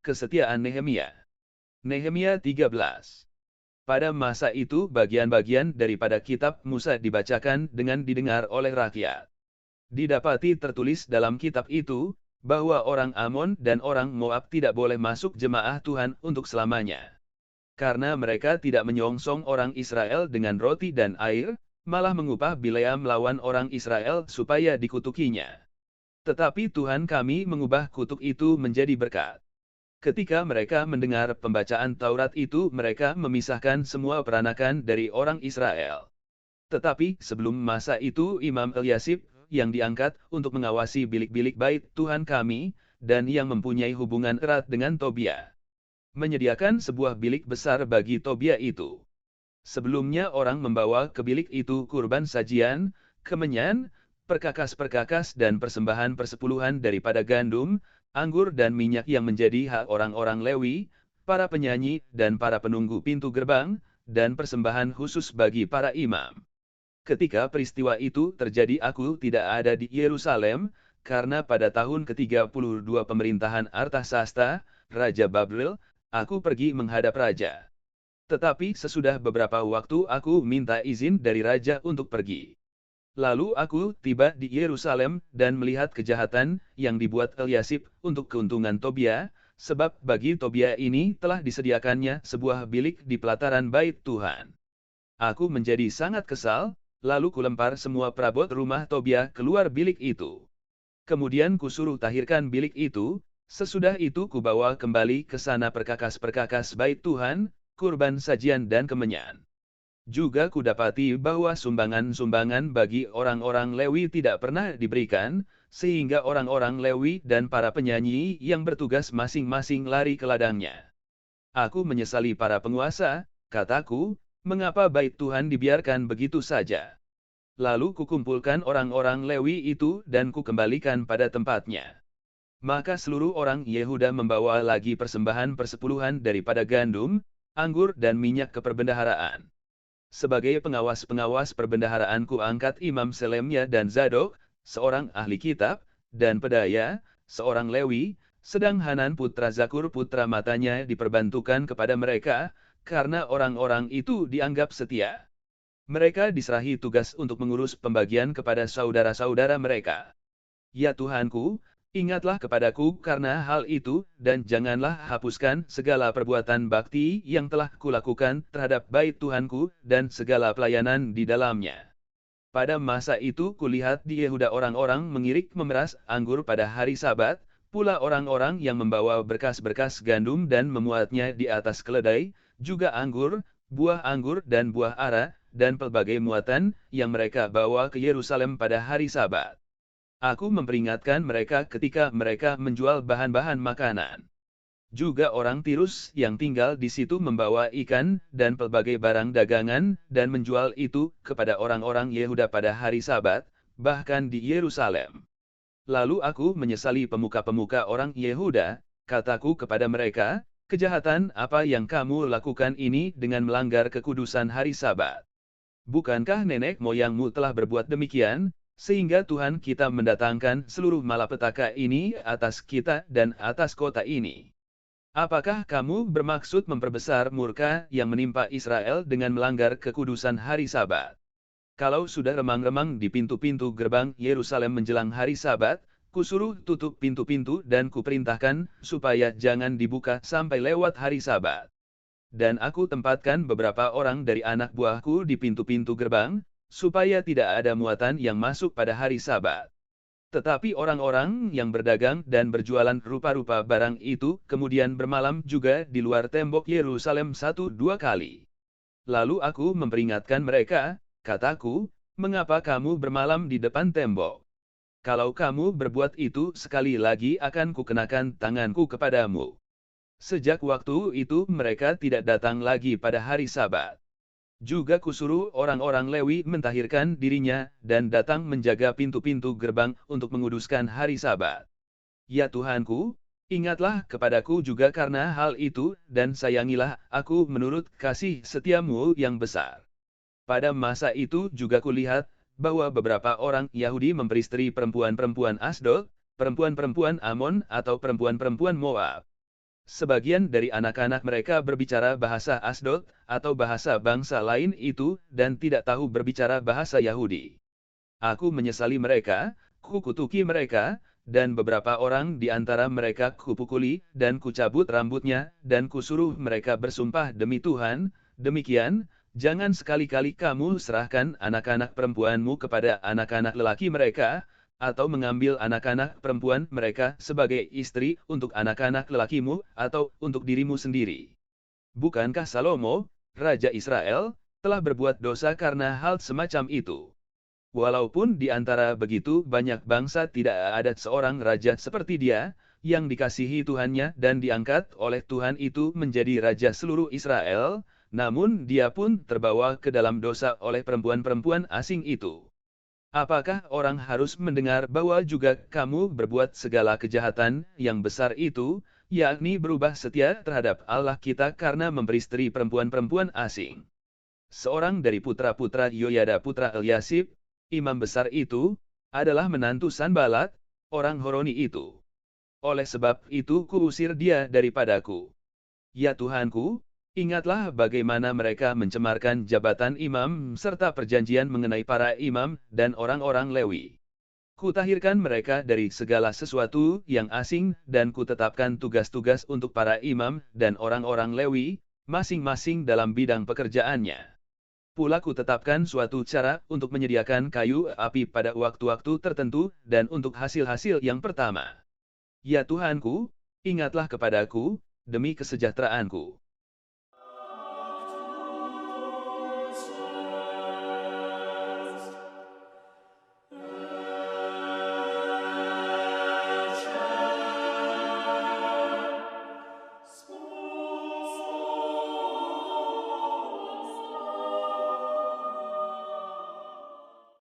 Kesetiaan Nehemia. Nehemia 13. Pada masa itu bagian-bagian daripada kitab Musa dibacakan dengan didengar oleh rakyat. Didapati tertulis dalam kitab itu, bahwa orang Amon dan orang Moab tidak boleh masuk jemaah Tuhan untuk selamanya. Karena mereka tidak menyongsong orang Israel dengan roti dan air, malah mengupah Bileam melawan orang Israel supaya dikutukinya. Tetapi Tuhan kami mengubah kutuk itu menjadi berkat. Ketika mereka mendengar pembacaan Taurat itu, mereka memisahkan semua peranakan dari orang Israel. Tetapi sebelum masa itu Imam Eliasib, yang diangkat untuk mengawasi bilik-bilik bait Tuhan kami, dan yang mempunyai hubungan erat dengan Tobia, menyediakan sebuah bilik besar bagi Tobia itu. Sebelumnya orang membawa ke bilik itu kurban sajian, kemenyan, perkakas-perkakas dan persembahan persepuluhan daripada gandum, anggur dan minyak yang menjadi hak orang-orang Lewi, para penyanyi dan para penunggu pintu gerbang, dan persembahan khusus bagi para imam. Ketika peristiwa itu terjadi aku tidak ada di Yerusalem, karena pada tahun ke-32 pemerintahan Artasasta, Raja Babel, aku pergi menghadap raja. Tetapi sesudah beberapa waktu aku minta izin dari raja untuk pergi. Lalu aku tiba di Yerusalem dan melihat kejahatan yang dibuat Eliasib untuk keuntungan Tobia, sebab bagi Tobia ini telah disediakannya sebuah bilik di pelataran bait Tuhan. Aku menjadi sangat kesal, lalu kulempar semua perabot rumah Tobia keluar bilik itu. Kemudian kusuruh tahirkan bilik itu, sesudah itu kubawa kembali ke sana perkakas-perkakas bait Tuhan, kurban sajian dan kemenyan. Juga kudapati bahwa sumbangan-sumbangan bagi orang-orang Lewi tidak pernah diberikan, sehingga orang-orang Lewi dan para penyanyi yang bertugas masing-masing lari ke ladangnya. Aku menyesali para penguasa, kataku, mengapa bait Tuhan dibiarkan begitu saja? Lalu kukumpulkan orang-orang Lewi itu dan kukembalikan pada tempatnya. Maka seluruh orang Yehuda membawa lagi persembahan persepuluhan daripada gandum, anggur dan minyak ke perbendaharaan. Sebagai pengawas-pengawas perbendaharaan kuangkat Imam Selemya dan Zadok, seorang ahli kitab, dan Pedaya, seorang Lewi, sedang Hanan putra Zakur putra Matanya diperbantukan kepada mereka, karena orang-orang itu dianggap setia. Mereka diserahi tugas untuk mengurus pembagian kepada saudara-saudara mereka. Ya Tuhanku, ingatlah kepadaku karena hal itu, dan janganlah hapuskan segala perbuatan bakti yang telah kulakukan terhadap bait Tuhanku, dan segala pelayanan di dalamnya. Pada masa itu kulihat di Yehuda orang-orang mengirik memeras anggur pada hari Sabat, pula orang-orang yang membawa berkas-berkas gandum dan memuatnya di atas keledai, juga anggur, buah anggur dan buah ara, dan pelbagai muatan yang mereka bawa ke Yerusalem pada hari Sabat. Aku memperingatkan mereka ketika mereka menjual bahan-bahan makanan. Juga orang Tirus yang tinggal di situ membawa ikan dan pelbagai barang dagangan dan menjual itu kepada orang-orang Yehuda pada hari Sabat, bahkan di Yerusalem. Lalu aku menyesali pemuka-pemuka orang Yehuda, kataku kepada mereka, kejahatan apa yang kamu lakukan ini dengan melanggar kekudusan hari Sabat? Bukankah nenek moyangmu telah berbuat demikian? Sehingga Tuhan kita mendatangkan seluruh malapetaka ini atas kita dan atas kota ini. Apakah kamu bermaksud memperbesar murka yang menimpa Israel dengan melanggar kekudusan hari Sabat? Kalau sudah remang-remang di pintu-pintu gerbang Yerusalem menjelang hari Sabat, kusuruh tutup pintu-pintu dan kuperintahkan supaya jangan dibuka sampai lewat hari Sabat. Dan aku tempatkan beberapa orang dari anak buahku di pintu-pintu gerbang, supaya tidak ada muatan yang masuk pada hari Sabat. Tetapi orang-orang yang berdagang dan berjualan rupa-rupa barang itu kemudian bermalam juga di luar tembok Yerusalem 1-2 kali. Lalu aku memperingatkan mereka, kataku, mengapa kamu bermalam di depan tembok? Kalau kamu berbuat itu sekali lagi akan kukenakan tanganku kepadamu. Sejak waktu itu mereka tidak datang lagi pada hari Sabat. Juga kusuruh orang-orang Lewi mentahirkan dirinya, dan datang menjaga pintu-pintu gerbang untuk menguduskan hari Sabat. Ya Tuhanku, ingatlah kepadaku juga karena hal itu, dan sayangilah aku menurut kasih setiamu yang besar. Pada masa itu juga kulihat, bahwa beberapa orang Yahudi memperistri perempuan-perempuan Asdod, perempuan-perempuan Amon atau perempuan-perempuan Moab. Sebagian dari anak-anak mereka berbicara bahasa Asdod, atau bahasa bangsa lain itu, dan tidak tahu berbicara bahasa Yahudi. Aku menyesali mereka, kukutuki mereka, dan beberapa orang di antara mereka kupukuli, dan kucabut rambutnya, dan kusuruh mereka bersumpah demi Tuhan, demikian, jangan sekali-kali kamu serahkan anak-anak perempuanmu kepada anak-anak lelaki mereka, atau mengambil anak-anak perempuan mereka sebagai istri untuk anak-anak lelakimu, atau untuk dirimu sendiri. Bukankah Salomo, Raja Israel, telah berbuat dosa karena hal semacam itu? Walaupun di antara begitu banyak bangsa tidak ada seorang raja seperti dia, yang dikasihi Tuhannya dan diangkat oleh Tuhan itu menjadi raja seluruh Israel, namun dia pun terbawa ke dalam dosa oleh perempuan-perempuan asing itu. Apakah orang harus mendengar bahwa juga kamu berbuat segala kejahatan yang besar itu, yakni berubah setia terhadap Allah kita karena memperistri perempuan-perempuan asing? Seorang dari putra-putra Yoyada putra Eliasib, imam besar itu, adalah menantu Sanbalat, orang Horoni itu. Oleh sebab itu kuusir dia daripadaku. Ya Tuhanku, ingatlah bagaimana mereka mencemarkan jabatan imam serta perjanjian mengenai para imam dan orang-orang Lewi. Kutahirkan mereka dari segala sesuatu yang asing dan kutetapkan tugas-tugas untuk para imam dan orang-orang Lewi, masing-masing dalam bidang pekerjaannya. Pula kutetapkan suatu cara untuk menyediakan kayu api pada waktu-waktu tertentu dan untuk hasil-hasil yang pertama. Ya Tuhanku, ingatlah kepadaku, demi kesejahteraanku.